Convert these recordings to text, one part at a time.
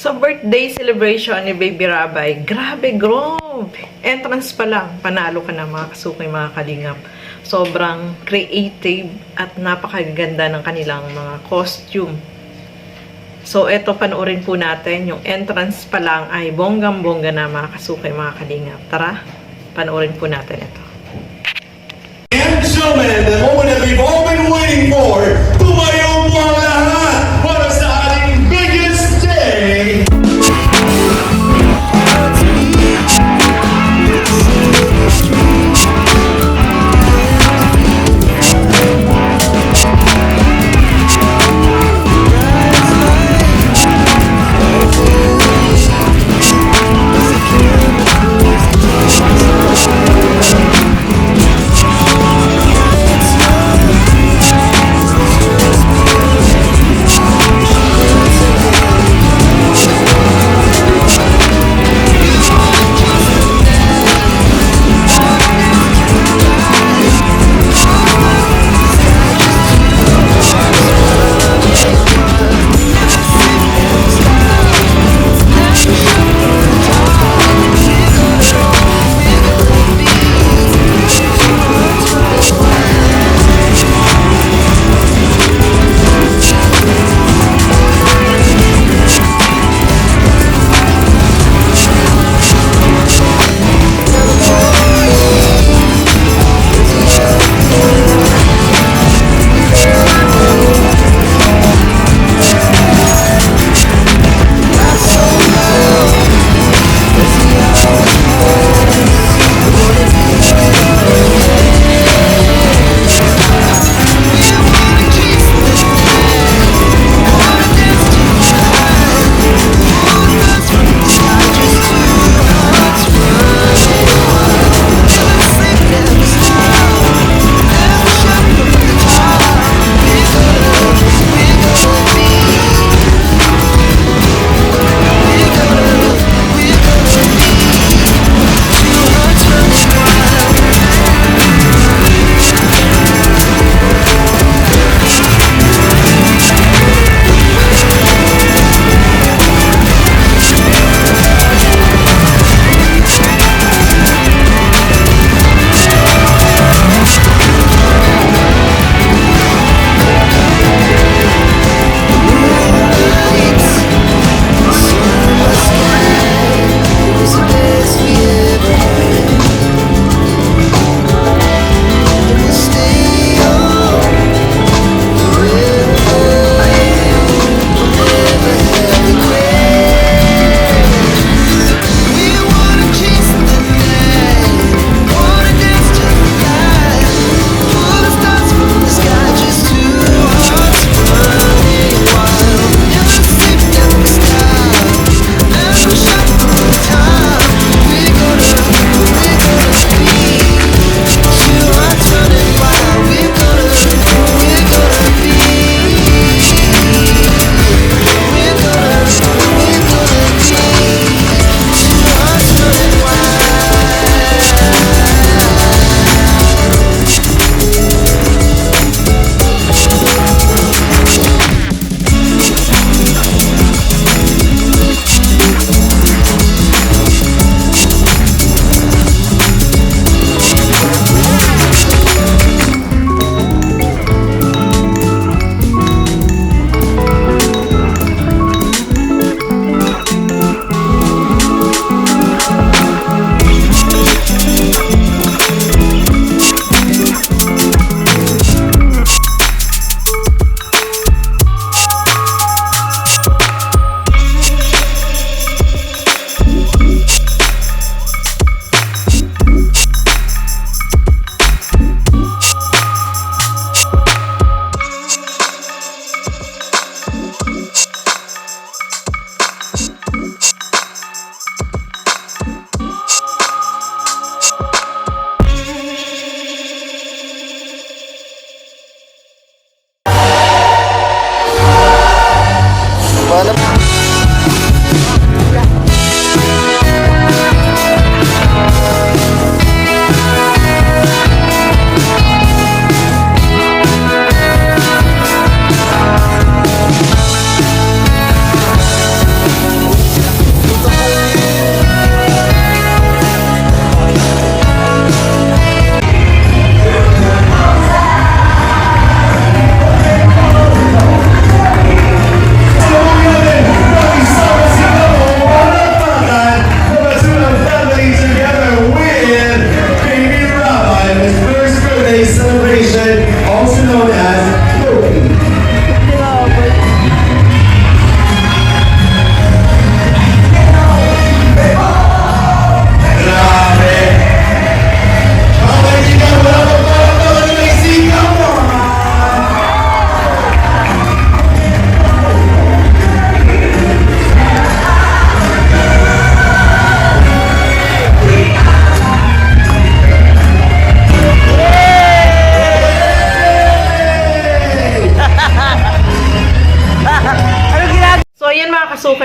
So, birthday celebration ni Baby Rabay. Grabe, grabe. Entrance pa lang, panalo ka na mga kasuki, mga kalingap. Sobrang creative at napakaganda ng kanilang mga costume. So, eto, panoorin po natin. Yung entrance pa lang ay bonggang-bongga na mga kasuki, mga kalingap. Tara, panoorin po natin ito. And gentlemen, the moment that we've all been waiting for, tumayo po ang lahat para sa ating biggest day!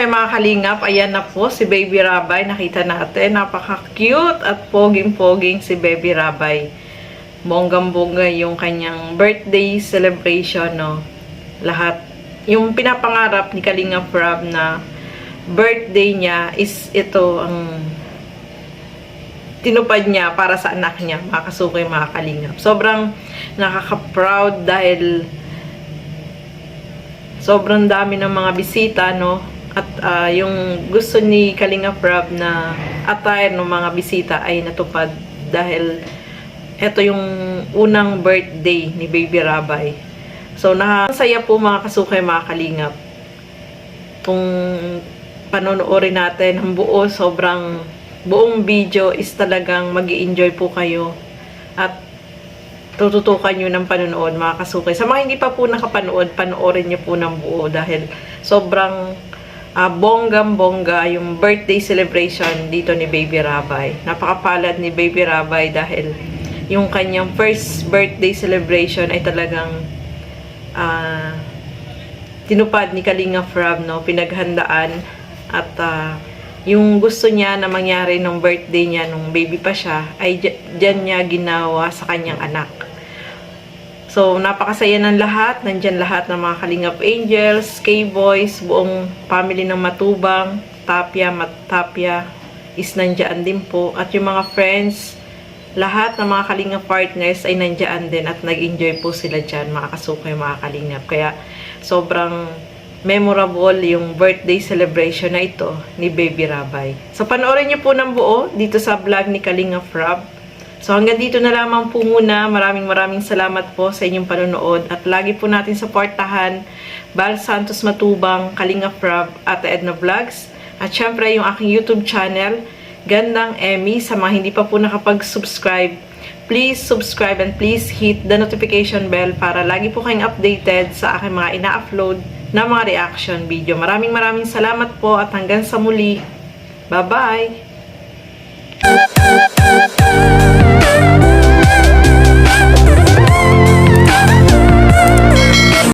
kasukay mga kalingap, ayan na po si Baby Rabay. Nakita natin, napaka-cute at poging-poging si Baby Rabay. Bonggang-bongga yung kanyang birthday celebration, no? Lahat. Yung pinapangarap ni Kalingap Rab na birthday niya is ito ang tinupad niya para sa anak niya, mga kasukay mga kalingap. Sobrang nakaka-proud dahil sobrang dami ng mga bisita, no? At yung gusto ni Kalingap Rab na attire ng mga bisita ay natupad dahil ito yung unang birthday ni Baby Rabay. So, nakasaya po mga kasukay mga kalingap. Kung panonoorin natin ang buo, buong video is talagang mag-i-enjoy po kayo at tututukan nyo ng panonood mga kasukay. Sa mga hindi pa po nakapanood, panoorin nyo po ng buo dahil sobrang bonggang-bongga yung birthday celebration dito ni Baby Rabay. Napakapalad ni Baby Rabay dahil yung kanyang first birthday celebration ay talagang tinupad ni Kalingap Rab, no? Pinaghandaan at yung gusto niya na mangyari nung birthday niya, nung baby pa siya, ay dyan niya ginawa sa kanyang anak. So, napakasaya ng lahat. Nandyan lahat ng mga Kalingap Angels, K-Boys, buong family ng Matubang, Tapia is nandyan din po. At yung mga friends, lahat ng mga Kalingap partners ay nandyan din at nag-enjoy po sila dyan, mga kasukay, mga Kalingap. Kaya, sobrang memorable yung birthday celebration na ito ni Baby Rabay. So, panoorin niyo po ng buo dito sa vlog ni Kalingap Rab. So, hanggang dito na lamang po muna. Maraming salamat po sa inyong panonood. At lagi po natin supportahan Bal Santos Matubang, Kalingap Rab, Ate Edna Vlogs. At syempre, yung aking YouTube channel, Gandang Emmy. Sa mga hindi pa po nakapag-subscribe, please subscribe and please hit the notification bell para lagi po kayong updated sa aking mga ina-upload na mga reaction video. Maraming salamat po at hanggang sa muli. Bye-bye!